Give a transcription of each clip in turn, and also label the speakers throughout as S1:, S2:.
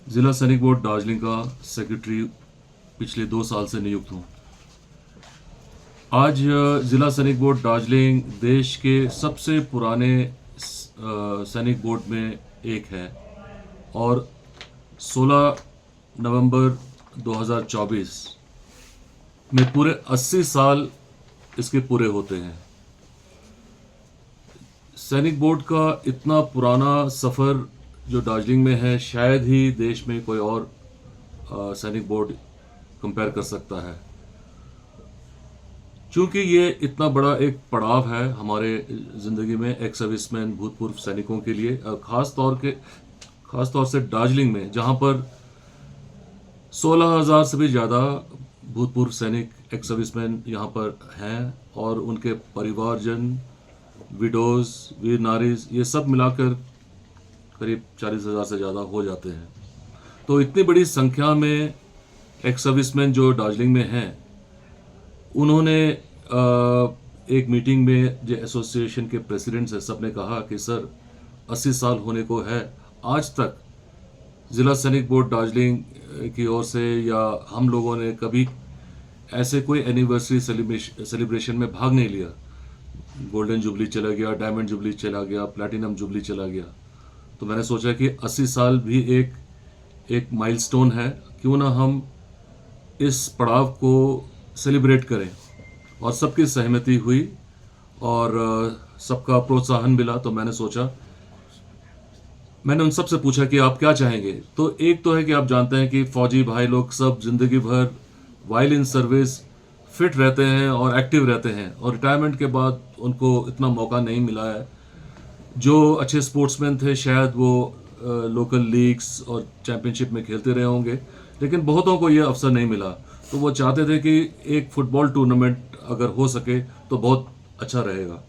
S1: जिला सैनिक बोर्ड दार्जिलिंग का सेक्रेटरी पिछले 2 साल से नियुक्त हूँ। आज जिला सैनिक बोर्ड दार्जिलिंग देश के सबसे पुराने सैनिक बोर्ड में एक है और 16 नवंबर 2024 में पूरे 80 साल इसके पूरे होते हैं। सैनिक बोर्ड का इतना पुराना सफ़र जो दार्जिलिंग में है, शायद ही देश में कोई और सैनिक बोर्ड कंपेयर कर सकता है। चूंकि ये इतना बड़ा एक पड़ाव है हमारे ज़िंदगी में, एक्स सर्विसमैन भूतपूर्व सैनिकों के लिए, ख़ास तौर से दार्जिलिंग में, जहाँ पर 16,000 से भी ज़्यादा भूतपूर्व सैनिक एक्स सर्विसमैन यहाँ पर हैं और उनके परिवारजन, विडोज़, वीर नारीज, ये सब मिलाकर करीब 40,000 से ज़्यादा हो जाते हैं। तो इतनी बड़ी संख्या में एक्स सर्विसमैन जो दार्जिलिंग में हैं, उन्होंने एक मीटिंग में जो एसोसिएशन के प्रेसिडेंट्स हैं, सब ने कहा कि सर 80 साल होने को है, आज तक ज़िला सैनिक बोर्ड दार्जिलिंग की ओर से या हम लोगों ने कभी ऐसे कोई एनिवर्सरी सेलिब्रेशन में भाग नहीं लिया। गोल्डन जुबली चला गया, डायमंड जुबली चला गया, प्लैटिनम जुबली चला गया। तो मैंने सोचा कि 80 साल भी एक माइलस्टोन है, क्यों ना हम इस पड़ाव को सेलिब्रेट करें। और सबकी सहमति हुई और सबका प्रोत्साहन मिला। तो मैंने सोचा, मैंने उन सब से पूछा कि आप क्या चाहेंगे। तो एक तो है कि आप जानते हैं कि फौजी भाई लोग सब जिंदगी भर वाइल इन सर्विस फिट रहते हैं और एक्टिव रहते हैं, और रिटायरमेंट के बाद उनको इतना मौका नहीं मिला है। जो अच्छे स्पोर्ट्समैन थे शायद वो लोकल लीग्स और चैंपियनशिप में खेलते रहे होंगे, लेकिन बहुतों को ये अवसर नहीं मिला। तो वो चाहते थे कि एक फुटबॉल टूर्नामेंट अगर हो सके तो बहुत अच्छा रहेगा।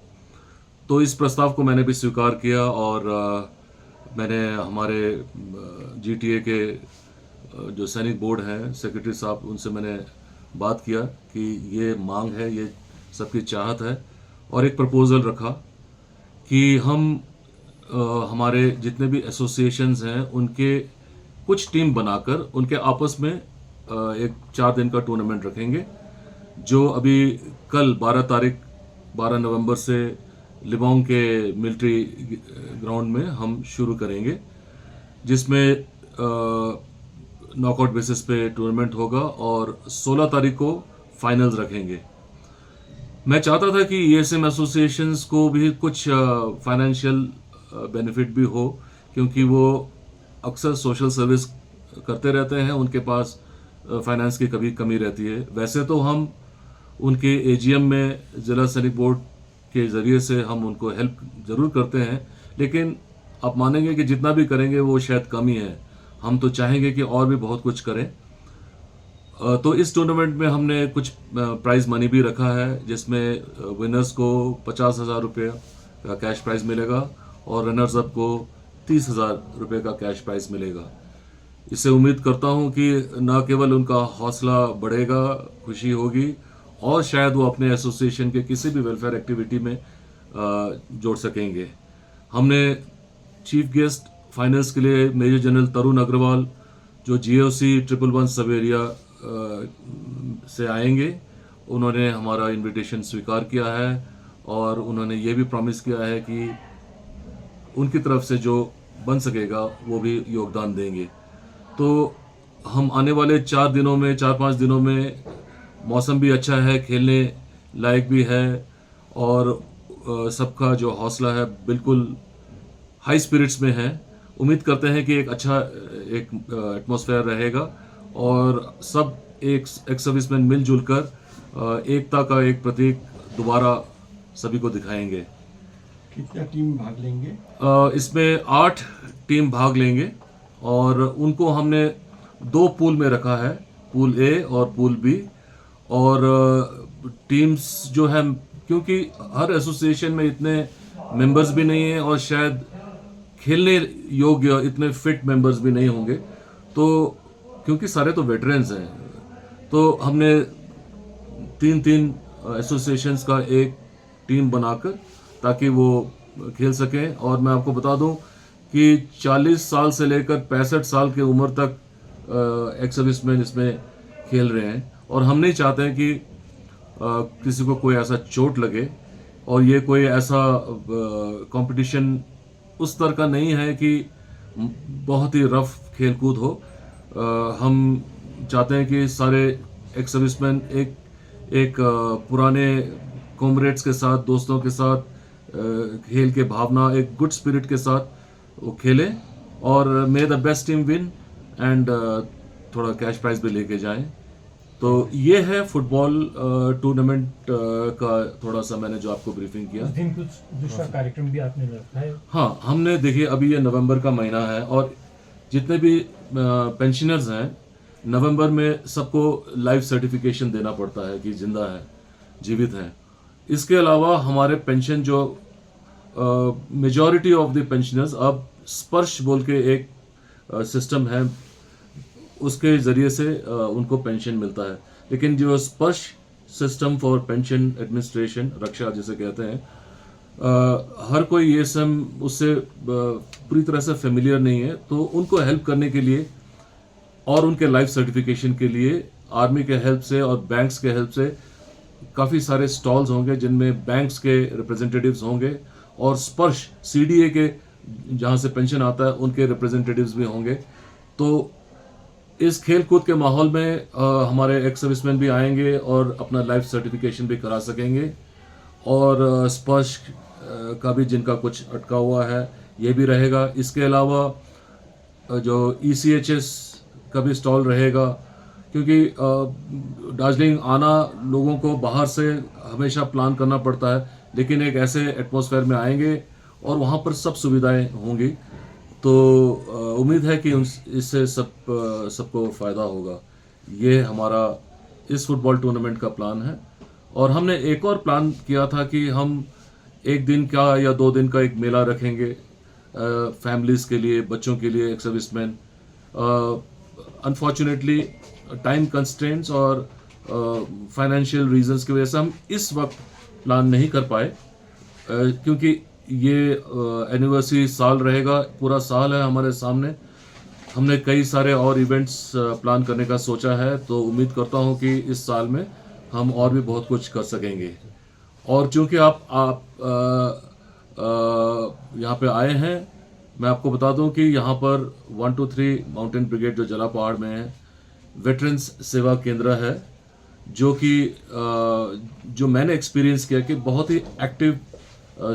S1: तो इस प्रस्ताव को मैंने भी स्वीकार किया और मैंने हमारे जीटीए के जो सैनिक बोर्ड हैं, सेक्रेटरी साहब, उनसे मैंने बात किया कि ये मांग है, ये सबकी चाहत है, और एक प्रपोज़ल रखा कि हम हमारे जितने भी एसोसिएशंस हैं उनके कुछ टीम बनाकर उनके आपस में एक 4 दिन का टूर्नामेंट रखेंगे, जो अभी कल 12 नवंबर से लिबांग के मिलिट्री ग्राउंड में हम शुरू करेंगे, जिसमें नॉकआउट बेसिस पे टूर्नामेंट होगा और 16 तारीख को फाइनल्स रखेंगे। मैं चाहता था कि ईएसएम एसोसिएशंस को भी कुछ फाइनेंशियल बेनिफिट भी हो, क्योंकि वो अक्सर सोशल सर्विस करते रहते हैं, उनके पास फाइनेंस की कभी कमी रहती है। वैसे तो हम उनके एजीएम में ज़िला सैनिक बोर्ड के ज़रिए से हम उनको हेल्प ज़रूर करते हैं, लेकिन आप मानेंगे कि जितना भी करेंगे वो शायद कम ही है। हम तो चाहेंगे कि और भी बहुत कुछ करें। तो इस टूर्नामेंट में हमने कुछ प्राइज़ मनी भी रखा है, जिसमें विनर्स को 50,000 रुपये का कैश प्राइज़ मिलेगा और रनर्स अप को 30,000 रुपये का कैश प्राइज़ मिलेगा। इससे उम्मीद करता हूं कि न केवल उनका हौसला बढ़ेगा, खुशी होगी, और शायद वो अपने एसोसिएशन के किसी भी वेलफेयर एक्टिविटी में जोड़ सकेंगे। हमने चीफ गेस्ट फाइनल्स के लिए मेजर जनरल तरुण अग्रवाल, जो जीओसी 111 सब एरिया से आएंगे, उन्होंने हमारा इनविटेशन स्वीकार किया है और उन्होंने ये भी प्रॉमिस किया है कि उनकी तरफ से जो बन सकेगा वो भी योगदान देंगे। तो हम आने वाले 4-5 दिनों में, मौसम भी अच्छा है, खेलने लायक भी है, और सबका जो हौसला है बिल्कुल हाई स्पिरिट्स में है। उम्मीद करते हैं कि एक अच्छा एटमॉस्फेयर रहेगा और सब एक सर्विसमैन मिलजुल कर एकता का एक प्रतीक दोबारा सभी को दिखाएंगे।
S2: कितना टीम भाग लेंगे?
S1: इसमें 8 टीम भाग लेंगे और उनको हमने 2 पूल में रखा है, पूल ए और पूल बी। और टीम्स जो है, क्योंकि हर एसोसिएशन में इतने मेंबर्स भी नहीं हैं और शायद खेलने योग्य इतने फिट मेंबर्स भी नहीं होंगे, तो क्योंकि सारे तो वेटरन्स हैं, तो हमने 3-3 एसोसिएशंस का एक टीम बनाकर ताकि वो खेल सकें। और मैं आपको बता दूं कि 40 साल से लेकर 65 साल की उम्र तक एक्स सर्विसमैन इसमें खेल रहे हैं, और हम नहीं चाहते हैं कि किसी को कोई ऐसा चोट लगे, और ये कोई ऐसा कंपटीशन उस तरह का नहीं है कि बहुत ही रफ खेलकूद हो। हम चाहते हैं कि सारे एक्स सर्विसमैन एक पुराने कॉमरेड्स के साथ, दोस्तों के साथ खेल के भावना, एक गुड स्पिरिट के साथ वो खेलें, और मे the best team win, and थोड़ा कैश प्राइज भी लेके जाएं। तो ये है फुटबॉल टूर्नामेंट का थोड़ा सा मैंने जो आपको ब्रीफिंग किया।
S3: उस दिन कुछ दूसरा कार्यक्रम भी आपने रखा है?
S1: हाँ, हमने देखिए अभी ये नवंबर का महीना है, और जितने भी पेंशनर्स हैं, नवंबर में सबको लाइफ सर्टिफिकेशन देना पड़ता है कि जिंदा है, जीवित हैं। इसके अलावा हमारे पेंशन जो मेजॉरिटी ऑफ द पेंशनर्स अब स्पर्श बोल के एक सिस्टम है, उसके ज़रिए से उनको पेंशन मिलता है। लेकिन जो स्पर्श सिस्टम फॉर पेंशन एडमिनिस्ट्रेशन, रक्षा जिसे कहते हैं, हर कोई ये सब उससे पूरी तरह से फेमिलियर नहीं है। तो उनको हेल्प करने के लिए और उनके लाइफ सर्टिफिकेशन के लिए आर्मी के हेल्प से और बैंक्स के हेल्प से काफ़ी सारे स्टॉल्स होंगे जिनमें बैंक्स के रिप्रेजेंटेटिव्स होंगे, और स्पर्श CDA के जहाँ से पेंशन आता है उनके रिप्रेजेंटेटिव्स भी होंगे। तो इस खेल कूद के माहौल में हमारे एक्स सर्विसमैन भी आएंगे और अपना लाइफ सर्टिफिकेशन भी करा सकेंगे, और स्पर्श का भी जिनका कुछ अटका हुआ है ये भी रहेगा। इसके अलावा जो ECHS का भी स्टॉल रहेगा, क्योंकि दार्जिलिंग आना लोगों को बाहर से हमेशा प्लान करना पड़ता है, लेकिन एक ऐसे एटमॉस्फेयर में आएंगे और वहाँ पर सब सुविधाएं होंगी। तो उम्मीद है कि इससे सबको फ़ायदा होगा। ये हमारा इस फुटबॉल टूर्नामेंट का प्लान है। और हमने एक और प्लान किया था कि हम एक दिन का या 2 दिन का एक मेला रखेंगे फैमिलीज़ के लिए, बच्चों के लिए, ex serviceman. Unfortunately time constraints और फाइनेंशियल रीजंस की वजह से हम इस वक्त प्लान नहीं कर पाए, क्योंकि ये एनिवर्सरी साल रहेगा, पूरा साल है हमारे सामने। हमने कई सारे और इवेंट्स प्लान करने का सोचा है, तो उम्मीद करता हूं कि इस साल में हम और भी बहुत कुछ कर सकेंगे। और चूंकि आप यहाँ पे आए हैं, मैं आपको बता दूं कि यहाँ पर 123 माउंटेन ब्रिगेड जो जला पहाड़ में है, वेटरन्स सेवा केंद्र है, जो कि जो मैंने एक्सपीरियंस किया कि बहुत ही एक्टिव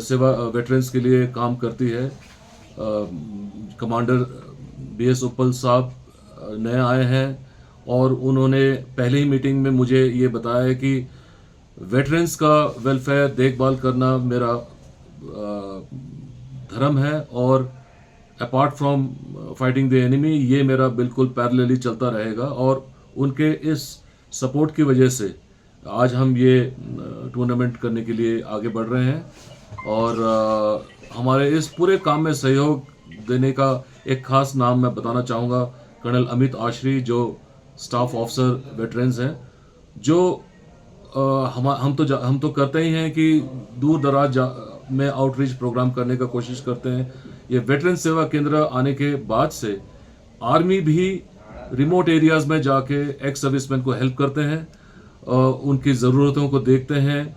S1: सेवा वेटरन्स के लिए काम करती है। कमांडर BS उप्पल साहब नए आए हैं, और उन्होंने पहले ही मीटिंग में मुझे ये बताया है कि वेटरन्स का वेलफेयर देखभाल करना मेरा धर्म है, और apart from fighting the enemy ये मेरा बिल्कुल पैरेलली चलता रहेगा। और उनके इस सपोर्ट की वजह से आज हम ये टूर्नामेंट करने के लिए आगे बढ़ रहे हैं। और हमारे इस पूरे काम में सहयोग देने का एक खास नाम मैं बताना चाहूँगा, कर्नल अमित आशरी, जो स्टाफ ऑफिसर वेटरन्स हैं, जो हम तो करते ही हैं कि दूर दराज में आउटरीच प्रोग्राम करने का कोशिश करते हैं। ये वेटरन सेवा केंद्र आने के बाद से आर्मी भी रिमोट एरियाज में जाके एक्स सर्विसमैन को हेल्प करते हैं, उनकी ज़रूरतों को देखते हैं,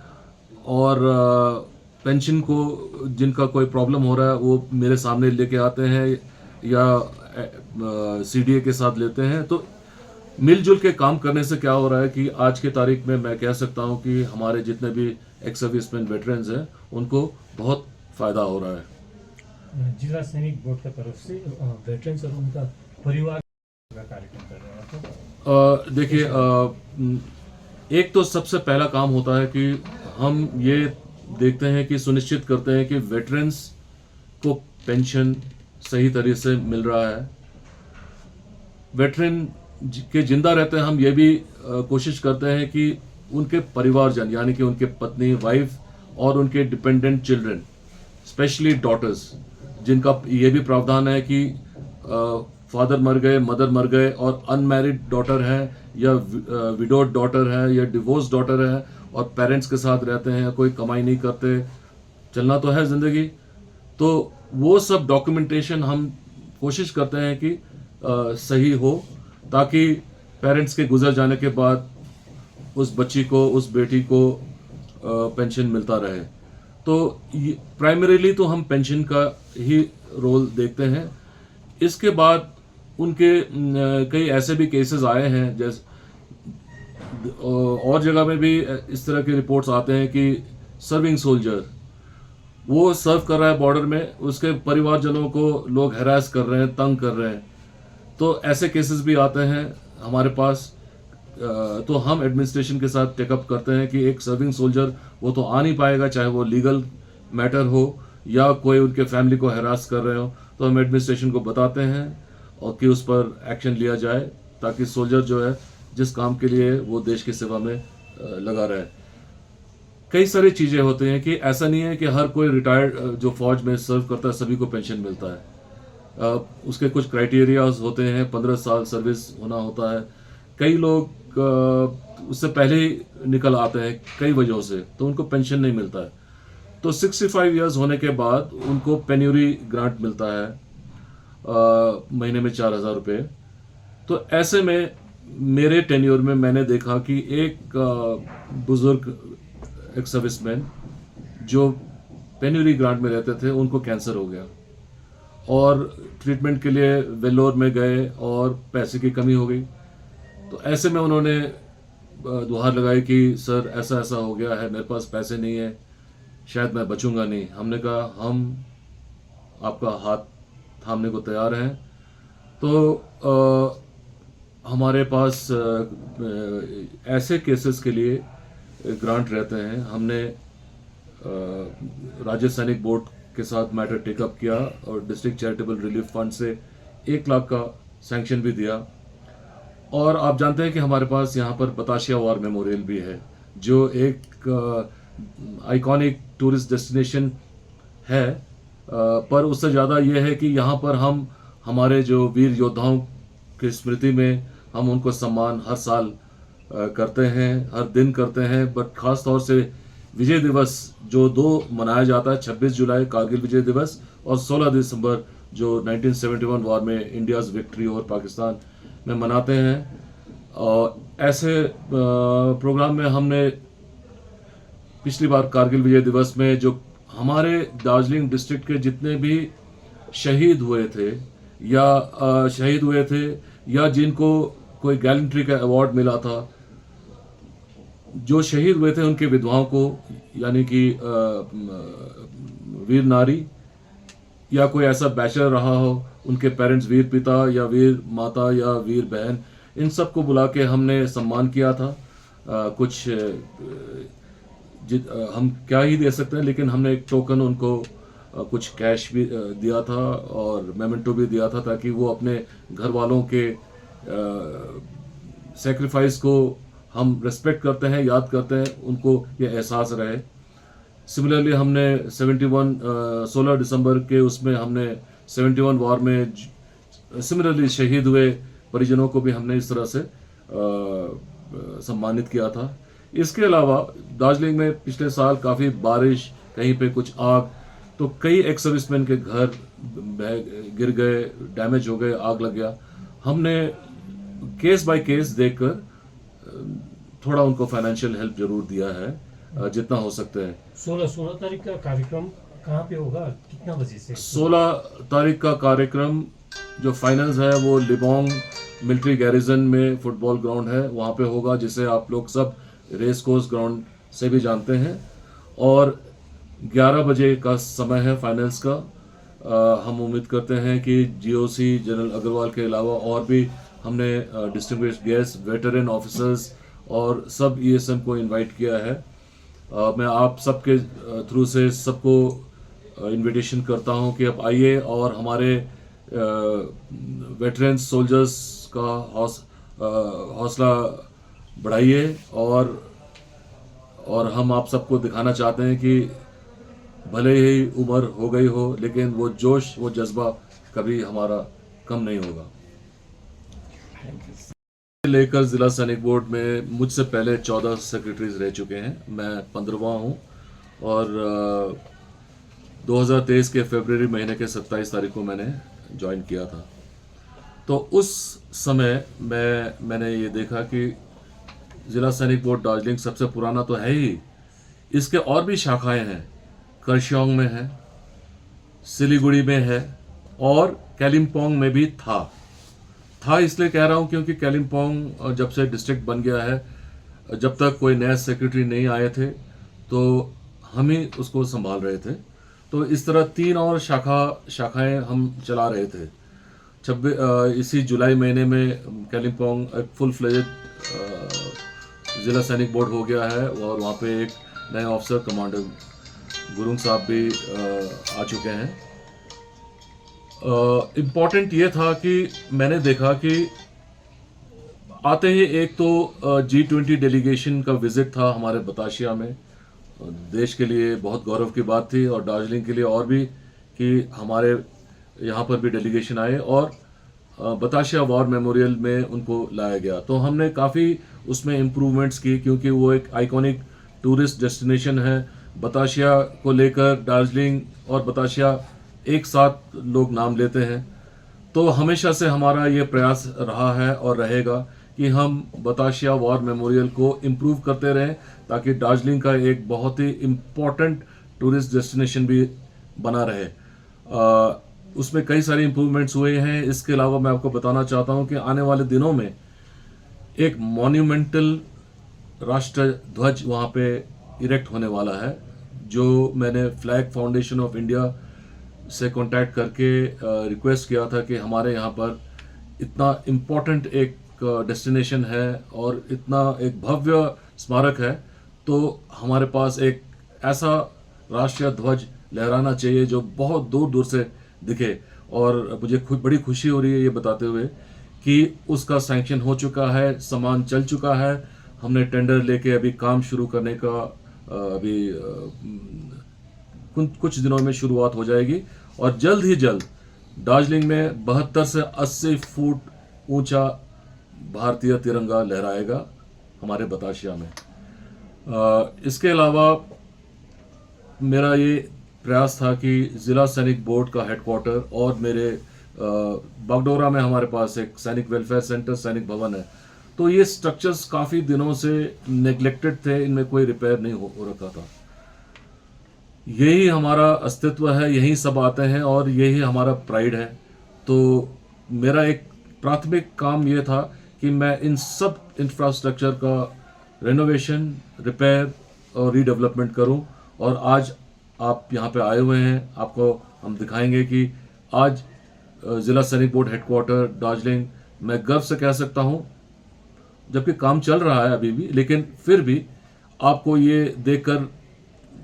S1: और पेंशन को जिनका कोई प्रॉब्लम हो रहा है वो मेरे सामने लेके आते हैं या CDA के साथ लेते हैं। तो मिलजुल के काम करने से क्या हो रहा है कि आज की तारीख में मैं कह सकता हूं कि हमारे जितने भी एक्स सर्विसमैन वेटरन्स हैं उनको बहुत फ़ायदा हो रहा है।
S3: जिला सैनिक बोर्ड की तरफ से वेटरन्स और उनका परिवार का कार्यक्रम कर रहे हैं।
S1: देखिए, एक तो सबसे पहला काम होता है कि हम ये देखते हैं कि सुनिश्चित करते हैं कि वेटरन्स को पेंशन सही तरीके से मिल रहा है। वेटरन के जिंदा रहते हैं हम ये भी कोशिश करते हैं कि उनके परिवारजन, यानी कि उनके पत्नी, वाइफ और उनके डिपेंडेंट चिल्ड्रन, स्पेशली डॉटर्स, जिनका ये भी प्रावधान है कि फादर मर गए, मदर मर गए, और अनमैरिड डॉटर है या विडोड डॉटर है या डिवोर्स डॉटर है और पेरेंट्स के साथ रहते हैं, कोई कमाई नहीं करते, चलना तो है ज़िंदगी। तो वो सब डॉक्यूमेंटेशन हम कोशिश करते हैं कि सही हो, ताकि पेरेंट्स के गुजर जाने के बाद उस बच्ची को, उस बेटी को पेंशन मिलता रहे। तो प्राइमरीली तो हम पेंशन का ही रोल देखते हैं। इसके बाद उनके कई ऐसे भी केसेस आए हैं, जैसे और जगह में भी इस तरह के रिपोर्ट्स आते हैं कि सर्विंग सोल्जर वो सर्व कर रहा है बॉर्डर में, उसके परिवारजनों को लोग हैरास कर रहे हैं, तंग कर रहे हैं। तो ऐसे केसेस भी आते हैं हमारे पास। तो हम एडमिनिस्ट्रेशन के साथ टेकअप करते हैं कि एक सर्विंग सोल्जर वो तो आ नहीं पाएगा, चाहे वो लीगल मैटर हो या कोई उनके फैमिली को हैरास कर रहे हो, तो हम एडमिनिस्ट्रेशन को बताते हैं और कि उस पर एक्शन लिया जाए, ताकि सोल्जर जो है जिस काम के लिए वो देश की सेवा में लगा रहे। कई सारी चीज़ें होती हैं कि ऐसा नहीं है कि हर कोई रिटायर्ड जो फौज में सर्व करता है सभी को पेंशन मिलता है। उसके कुछ क्राइटेरियाज होते हैं, 15 साल सर्विस होना होता है। कई लोग उससे पहले ही निकल आते हैं कई वजहों से, तो उनको पेंशन नहीं मिलता है। तो 65 इयर्स होने के बाद उनको पेन्यूरी ग्रांट मिलता है, महीने में 4,000 रुपये। तो ऐसे में मेरे टेन्योर में मैंने देखा कि एक बुजुर्ग एक सर्विसमैन जो पेन्यूरी ग्रांट में रहते थे, उनको कैंसर हो गया और ट्रीटमेंट के लिए वेल्लोर में गए और पैसे की कमी हो गई। तो ऐसे में उन्होंने गुहार लगाई कि सर ऐसा ऐसा हो गया है, मेरे पास पैसे नहीं है, शायद मैं बचूंगा नहीं। हमने कहा हम आपका हाथ थामने को तैयार हैं। तो हमारे पास ऐसे केसेस के लिए ग्रांट रहते हैं। हमने राज्य सैनिक बोर्ड के साथ मैटर टेकअप किया और डिस्ट्रिक्ट चैरिटेबल रिलीफ फंड से 1 लाख का सैंक्शन भी दिया। और आप जानते हैं कि हमारे पास यहाँ पर बताशिया वॉर मेमोरियल भी है, जो एक आइकॉनिक टूरिस्ट डेस्टिनेशन है। पर उससे ज़्यादा ये है कि यहाँ पर हम हमारे जो वीर योद्धाओं की स्मृति में हम उनको सम्मान हर साल करते हैं, हर दिन करते हैं। बट खास तौर से विजय दिवस जो 2 मनाया जाता है, 26 जुलाई कारगिल विजय दिवस और 16 दिसंबर जो 1971 वॉर में इंडियाज़ विक्ट्री ओवर पाकिस्तान में मनाते हैं। और ऐसे प्रोग्राम में हमने पिछली बार कारगिल विजय दिवस में जो हमारे दार्जिलिंग डिस्ट्रिक्ट के जितने भी शहीद हुए थे या जिनको कोई गैलेंट्री का अवार्ड मिला था, जो शहीद हुए थे उनके विधवाओं को, यानी कि वीर नारी या कोई ऐसा बैचलर रहा हो, उनके पेरेंट्स वीर पिता या वीर माता या वीर बहन, इन सब को बुला के हमने सम्मान किया था। कुछ हम क्या ही दे सकते हैं, लेकिन हमने एक टोकन उनको कुछ कैश भी दिया था और मेमेंटो भी दिया था, ताकि वो अपने घर वालों के सेक्रीफाइस को हम रेस्पेक्ट करते हैं, याद करते हैं, उनको ये एहसास रहे। सिमिलरली हमने 16 दिसंबर के उसमें हमने 71 वॉर में सिमिलरली शहीद हुए परिजनों को भी हमने इस तरह से सम्मानित किया था। इसके अलावा दार्जिलिंग में पिछले साल काफ़ी बारिश, कहीं पे कुछ आग, तो कई एक्स सर्विसमैन के घर गिर गए, डैमेज हो गए, आग लग गया। हमने केस बाय केस देखकर थोड़ा उनको फाइनेंशियल हेल्प जरूर दिया है, जितना हो सकता है।
S3: 16 तारीख का कार्यक्रम कहाँ पे होगा, कितना बजे से?
S1: 16 तारीख का कार्यक्रम जो फाइनल्स है वो लिबोंग मिलिट्री गैरिजन में फुटबॉल ग्राउंड है, वहाँ पे होगा, जिसे आप लोग सब रेस कोर्स ग्राउंड से भी जानते हैं। और 11 बजे का समय है फाइनल्स का। हम उम्मीद करते हैं कि जीओसी जनरल अग्रवाल के अलावा और भी हमने डिस्टिंग्विश्ड गेस्ट, वेटरन ऑफिसर्स और सब ईएसएम को इनवाइट किया है। मैं आप सबके थ्रू से सबको इनविटेशन करता हूं कि आप आइए और हमारे वेटरन सोल्जर्स का हौसला बढ़ाइए। और हम आप सबको दिखाना चाहते हैं कि भले ही उम्र हो गई हो, लेकिन वो जोश, वो जज्बा कभी हमारा कम नहीं होगा। लेकर जिला सैनिक बोर्ड में मुझसे पहले 14 सेक्रेटरीज रह चुके हैं, मैं 15वां हूं। और 2023 के फरवरी महीने के 27 तारीख को मैंने ज्वाइन किया था। तो उस समय मैंने ये देखा कि ज़िला सैनिक बोर्ड दार्जिलिंग सबसे पुराना तो है ही, इसके और भी शाखाएं हैं। करशोंग में है, सिलीगुड़ी में है और कालिम्पोंग में भी था इसलिए कह रहा हूँ क्योंकि कालिम्पोंग जब से डिस्ट्रिक्ट बन गया है, जब तक कोई नया सेक्रेटरी नहीं आए थे तो हम ही उसको संभाल रहे थे। तो इस तरह 3 और शाखाएं हम चला रहे थे। इसी जुलाई महीने में कालिम्पोंग एक फुल फ्लेजेड ज़िला सैनिक बोर्ड हो गया है और वहाँ पे एक नए ऑफिसर कमांडर गुरुंग साहब भी आ चुके हैं। इम्पॉर्टेंट ये था कि मैंने देखा कि आते ही एक तो G20 डेलीगेशन का विजिट था हमारे बताशिया में। देश के लिए बहुत गौरव की बात थी और दार्जिलिंग के लिए और भी कि हमारे यहाँ पर भी डेलीगेशन आए और बताशिया वॉर मेमोरियल में उनको लाया गया। तो हमने काफ़ी उसमें इम्प्रूवमेंट्स की क्योंकि वो एक आइकॉनिक टूरिस्ट डेस्टिनेशन है। बताशिया को लेकर दार्जिलिंग और बताशिया एक साथ लोग नाम लेते हैं। तो हमेशा से हमारा ये प्रयास रहा है और रहेगा कि हम बताशिया वॉर मेमोरियल को इम्प्रूव करते रहें ताकि दार्जिलिंग का एक बहुत ही इम्पोर्टेंट टूरिस्ट डेस्टिनेशन भी बना रहे। उसमें कई सारे इम्प्रूवमेंट्स हुए हैं। इसके अलावा मैं आपको बताना चाहता हूं कि आने वाले दिनों में एक मॉन्यूमेंटल राष्ट्र ध्वज वहाँ पे इरेक्ट होने वाला है, जो मैंने फ्लैग फाउंडेशन ऑफ इंडिया से कांटेक्ट करके रिक्वेस्ट किया था कि हमारे यहाँ पर इतना इम्पोर्टेंट एक डेस्टिनेशन है और इतना एक भव्य स्मारक है, तो हमारे पास एक ऐसा राष्ट्रीय ध्वज लहराना चाहिए जो बहुत दूर दूर से दिखे। और मुझे बड़ी खुशी हो रही है ये बताते हुए कि उसका सैंक्शन हो चुका है, सामान चल चुका है। हमने टेंडर लेके अभी काम शुरू करने का कुछ दिनों में शुरुआत हो जाएगी और जल्द ही जल्द दार्जिलिंग में 72 से 80 फुट ऊंचा भारतीय तिरंगा लहराएगा हमारे बताशिया में। इसके अलावा मेरा ये प्रयास था कि ज़िला सैनिक बोर्ड का हेडक्वार्टर और मेरे बागडोगरा में हमारे पास एक सैनिक वेलफेयर सेंटर, सैनिक भवन है। तो ये स्ट्रक्चर्स काफ़ी दिनों से नेग्लेक्टेड थे, इनमें कोई रिपेयर नहीं हो रखा था। यही हमारा अस्तित्व है, यही सब आते हैं और यही हमारा प्राइड है। तो मेरा एक प्राथमिक काम ये था कि मैं इन सब इंफ्रास्ट्रक्चर का रेनोवेशन, रिपेयर और रीडेवलपमेंट करूं। और आज आप यहाँ पे आए हुए हैं, आपको हम दिखाएंगे कि आज ज़िला सैनिक बोर्ड हेडक्वार्टर दार्जिलिंग मैं गर्व से कह सकता हूँ, जबकि काम चल रहा है अभी भी, लेकिन फिर भी आपको ये देखकर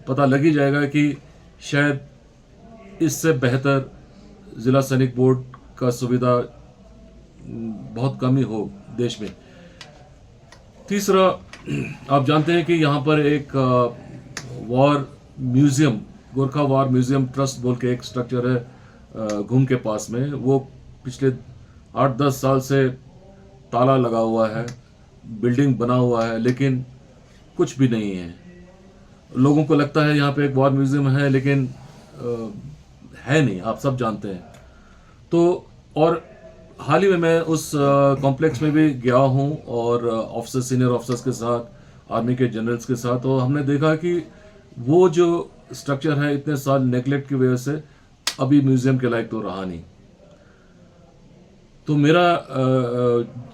S1: पता लग ही जाएगा कि शायद इससे बेहतर ज़िला सैनिक बोर्ड का सुविधा बहुत कम ही हो देश में। तीसरा, आप जानते हैं कि यहाँ पर एक war museum, Gorkha war museum trust बोल के एक स्ट्रक्चर है घूम के पास में। वो पिछले 8-10 साल से ताला लगा हुआ है, बिल्डिंग बना हुआ है, लेकिन कुछ भी नहीं है। लोगों को लगता है यहाँ पे एक वॉर म्यूज़ियम है, लेकिन है नहीं, आप सब जानते हैं। तो और हाल ही में मैं उस कॉम्प्लेक्स में भी गया हूँ और ऑफिसर, सीनियर ऑफिसर्स के साथ, आर्मी के जनरल्स के साथ, और हमने देखा कि वो जो स्ट्रक्चर है इतने साल नेगलेक्ट की वजह से अभी म्यूज़ियम के लायक तो रहा नहीं। तो मेरा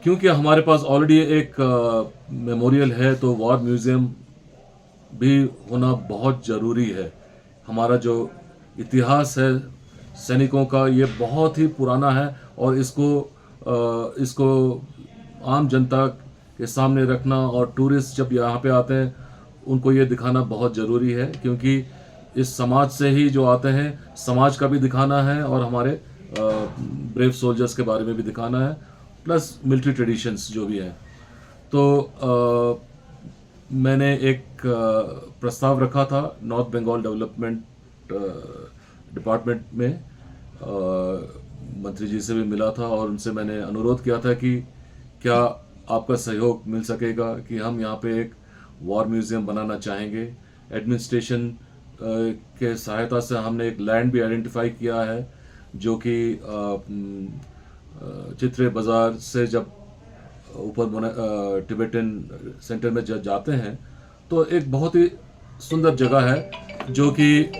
S1: क्योंकि हमारे पास ऑलरेडी एक मेमोरियल है, तो वॉर म्यूज़ियम भी होना बहुत ज़रूरी है। हमारा जो इतिहास है सैनिकों का, ये बहुत ही पुराना है और इसको आम जनता के सामने रखना और टूरिस्ट जब यहाँ पे आते हैं उनको ये दिखाना बहुत ज़रूरी है, क्योंकि इस समाज से ही जो आते हैं, समाज का भी दिखाना है और हमारे ब्रेव सोल्जर्स के बारे में भी दिखाना है, प्लस मिलिट्री ट्रेडिशंस जो भी हैं। तो मैंने एक प्रस्ताव रखा था नॉर्थ बंगाल डेवलपमेंट डिपार्टमेंट में, मंत्री जी से भी मिला था और उनसे मैंने अनुरोध किया था कि क्या आपका सहयोग मिल सकेगा कि हम यहाँ पे एक वॉर म्यूज़ियम बनाना चाहेंगे। एडमिनिस्ट्रेशन के सहायता से हमने एक लैंड भी आइडेंटिफाई किया है, जो कि चित्रे बाज़ार से जब ऊपर टिबेटन सेंटर में जब जाते हैं तो एक बहुत ही सुंदर जगह है, जो कि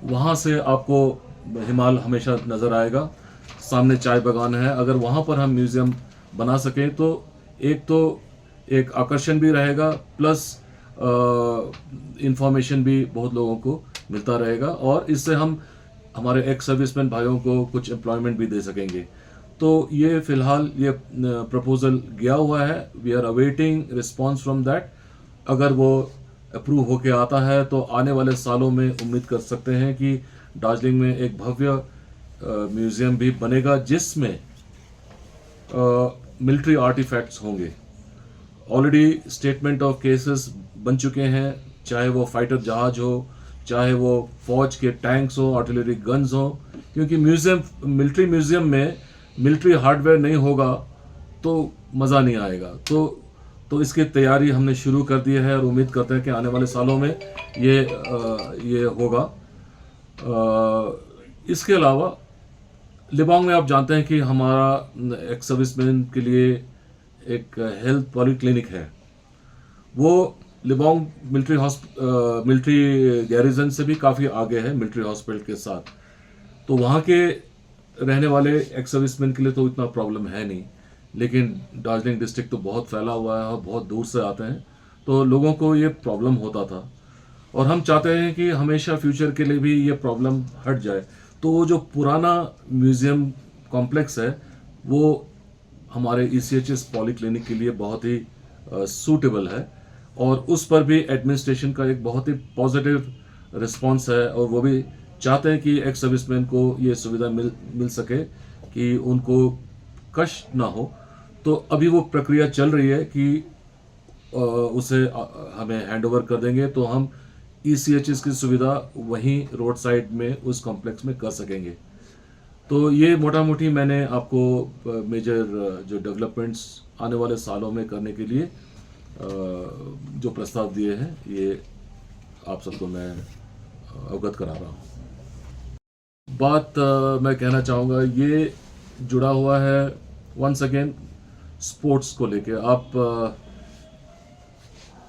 S1: वहाँ से आपको हिमालय हमेशा नज़र आएगा। सामने चाय बागान है। अगर वहाँ पर हम म्यूज़ियम बना सकें तो एक आकर्षण भी रहेगा, प्लस इंफॉर्मेशन भी बहुत लोगों को मिलता रहेगा, और इससे हम हमारे एक्स सर्विसमैन भाइयों को कुछ एम्प्लॉयमेंट भी दे सकेंगे। तो ये फ़िलहाल ये प्रपोज़ल गया हुआ है। We are awaiting response from that. अगर वो अप्रूव होके आता है तो आने वाले सालों में उम्मीद कर सकते हैं कि दार्जिलिंग में एक भव्य म्यूज़ियम भी बनेगा, जिसमें मिलिट्री आर्टिफैक्ट्स होंगे। ऑलरेडी स्टेटमेंट ऑफ केसेस बन चुके हैं, चाहे वो फाइटर जहाज हो, चाहे वो फौज के टैंक्स हो, आर्टिलरी गन्स हो, क्योंकि मिलिट्री म्यूज़ियम में मिलिट्री हार्डवेयर नहीं होगा तो मज़ा नहीं आएगा। तो इसकी तैयारी हमने शुरू कर दी है और उम्मीद करते हैं कि आने वाले सालों में ये होगा। इसके अलावा लिबांग में आप जानते हैं कि हमारा एक्स सर्विसमैन के लिए एक हेल्थ पॉलीक्लिनिक है। वो लिबांग मिलिट्री गैरिजन से भी काफ़ी आगे है मिलिट्री हॉस्पिटल के साथ। तो वहाँ के रहने वाले एक्स सर्विसमैन के लिए तो इतना प्रॉब्लम है नहीं, लेकिन दार्जिलिंग डिस्ट्रिक्ट तो बहुत फैला हुआ है और बहुत दूर से आते हैं, तो लोगों को ये प्रॉब्लम होता था। और हम चाहते हैं कि हमेशा फ्यूचर के लिए भी ये प्रॉब्लम हट जाए। तो वो जो पुराना म्यूज़ियम कॉम्प्लेक्स है वो हमारे ECHS पॉलीक्लिनिक के लिए बहुत ही सूटेबल है, और उस पर भी एडमिनिस्ट्रेशन का एक बहुत ही पॉजिटिव रिस्पांस है, और वो भी चाहते हैं कि एक्स सर्विसमैन को ये सुविधा मिल सके कि उनको कष्ट ना हो। तो अभी वो प्रक्रिया चल रही है कि उसे हमें हैंड ओवर कर देंगे तो हम ECHS की सुविधा वहीं रोड साइड में उस कॉम्प्लेक्स में कर सकेंगे। तो ये मोटा मोटी मैंने आपको मेजर जो डेवलपमेंट्स आने वाले सालों में करने के लिए जो प्रस्ताव दिए हैं, ये आप सबको मैं अवगत करा रहा हूँ। बात मैं कहना चाहूँगा, ये जुड़ा हुआ है वंस अगेन स्पोर्ट्स को लेके। आप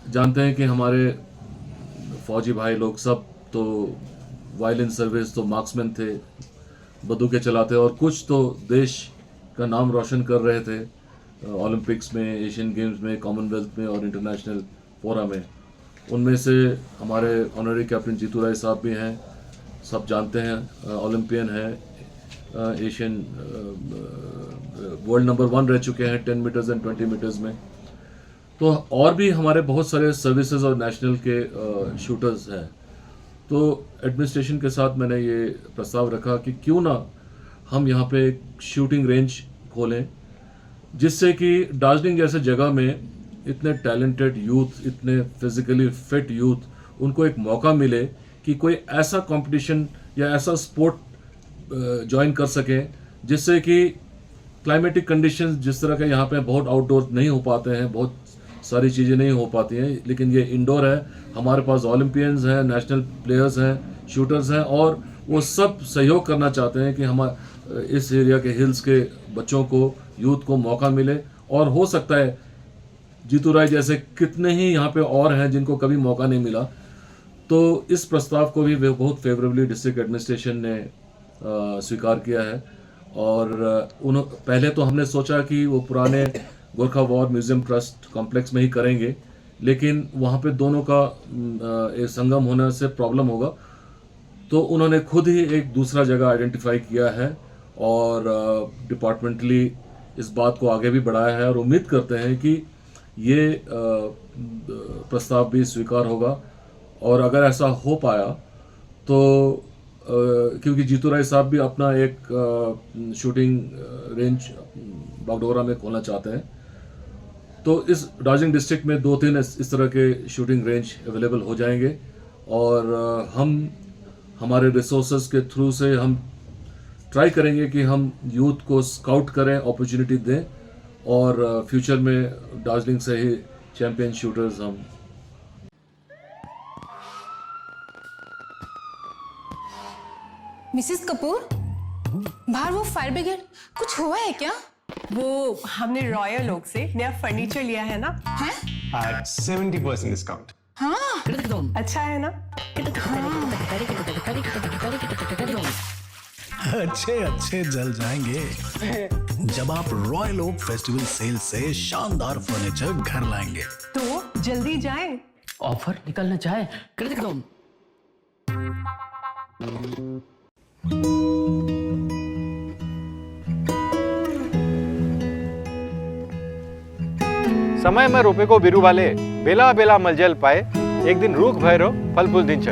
S1: जानते हैं कि हमारे फौजी भाई लोग सब तो वायलिन सर्विस तो मार्क्समैन थे, बंदूकें चलाते, और कुछ तो देश का नाम रोशन कर रहे थे ओलंपिक्स में, एशियन गेम्स में, कॉमनवेल्थ में और इंटरनेशनल फोरा में। उनमें से हमारे ऑनरी कैप्टन जीतू राय साहब भी हैं, सब जानते हैं, ओलंपियन है, एशियन वर्ल्ड नंबर 1 रह चुके हैं 10 मीटर्स एंड 20 मीटर्स में। तो और भी हमारे बहुत सारे सर्विसेज और नेशनल के शूटर्स हैं। तो एडमिनिस्ट्रेशन के साथ मैंने ये प्रस्ताव रखा कि क्यों ना हम यहाँ पे एक शूटिंग रेंज खोलें, जिससे कि दार्जिलिंग जैसे जगह में इतने टैलेंटेड यूथ, इतने फिजिकली फिट यूथ, उनको एक मौका मिले कि कोई ऐसा कंपटीशन या ऐसा स्पोर्ट ज्वाइन कर सकें, जिससे कि क्लाइमेटिक कंडीशंस जिस तरह के यहाँ पे बहुत आउटडोर नहीं हो पाते हैं, बहुत सारी चीज़ें नहीं हो पाती हैं, लेकिन ये इंडोर है। हमारे पास ओलंपियंस हैं, नेशनल प्लेयर्स हैं, शूटर्स हैं, और वो सब सहयोग करना चाहते हैं कि हमारे इस एरिया के हिल्स के बच्चों को, यूथ को मौका मिले। और हो सकता है जीतू राय जैसे कितने ही यहाँ पे और हैं जिनको कभी मौका नहीं मिला। तो इस प्रस्ताव को भी बहुत फेवरेबली डिस्ट्रिक्ट एडमिनिस्ट्रेशन ने स्वीकार किया है। और पहले तो हमने सोचा कि वो पुराने Gorkha war museum trust complex में ही करेंगे, लेकिन वहाँ पे दोनों का एक संगम होने से प्रॉब्लम होगा। तो उन्होंने खुद ही एक दूसरा जगह आइडेंटिफाई किया है, और डिपार्टमेंटली इस बात को आगे भी बढ़ाया है, और उम्मीद करते हैं कि ये प्रस्ताव भी स्वीकार होगा। और अगर ऐसा हो पाया तो क्योंकि जीतू राय साहब भी अपना एक शूटिंग रेंज बागडोगरा में खोलना चाहते हैं, तो इस दार्जिलिंग डिस्ट्रिक्ट में 2-3 इस तरह के शूटिंग रेंज अवेलेबल हो जाएंगे। और हम हमारे रिसोर्सेज के थ्रू से हम ट्राई करेंगे कि हम यूथ को स्काउट करें, अपॉर्चुनिटी दें, और फ्यूचर में दार्जिलिंग से ही चैंपियन शूटर्स हम
S4: मिसेस कपूर, बाहर वो फायर ब्रिगेड, कुछ हुआ है क्या?
S5: वो हमने रॉयल ओक से नया फर्नीचर लिया है ना,
S4: हैं?
S6: at 70% discount.
S4: हाँ,
S5: अच्छा है ना?
S7: अच्छे अच्छे जल जाएंगे जब आप रॉयल ओक फेस्टिवल सेल से शानदार फर्नीचर घर लाएंगे।
S5: तो जल्दी जाएं।
S8: ऑफर निकलना चाहे कृतिक दो।
S9: समय में रोपेको बिरुवाले बेला बेला मलजल पाए एक दिन रुख भएर फलफुल दिन्छ।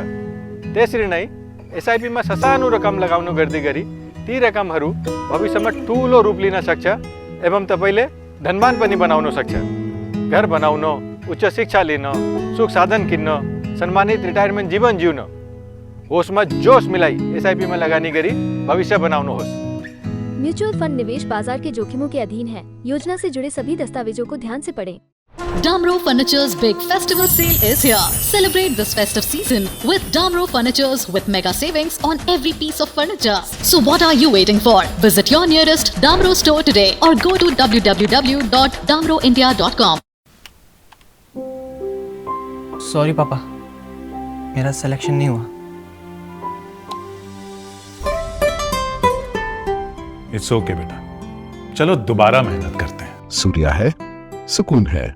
S9: त्यसरी नै एसआईपीमा ससानो रकम लगाउनु गर्दै गरी ती रकमहरू भविष्यमा ठूलो रूप लिन सक्छ एवं तपाईले धनवान पनि बनाउन सक्छ। घर बनाउन, उच्च शिक्षा लिन, सुख साधन किन्न, सम्मानित रिटायरमेन्ट जीवन जिउन, होसमा जोश मिलाई एसआईपीमा लगानी गरी भविष्य बनाउनुहोस्।
S10: म्यूचुअल फंड निवेश बाजार के जोखिमों के अधीन है। योजना से जुड़े सभी दस्तावेजों को ध्यान से पढ़ें।
S11: Damro Furniture's big festival sale is here. Celebrate this festive season with Damro Furnitures with mega savings on every piece of furniture. So what are you waiting for? Visit your nearest Damro store today or go to www.damroindia.com.
S8: Sorry पापा, मेरा selection नहीं हुआ।
S6: It's okay बेटा, चलो दोबारा मेहनत करते हैं।
S7: सूर्या है, सुकून है।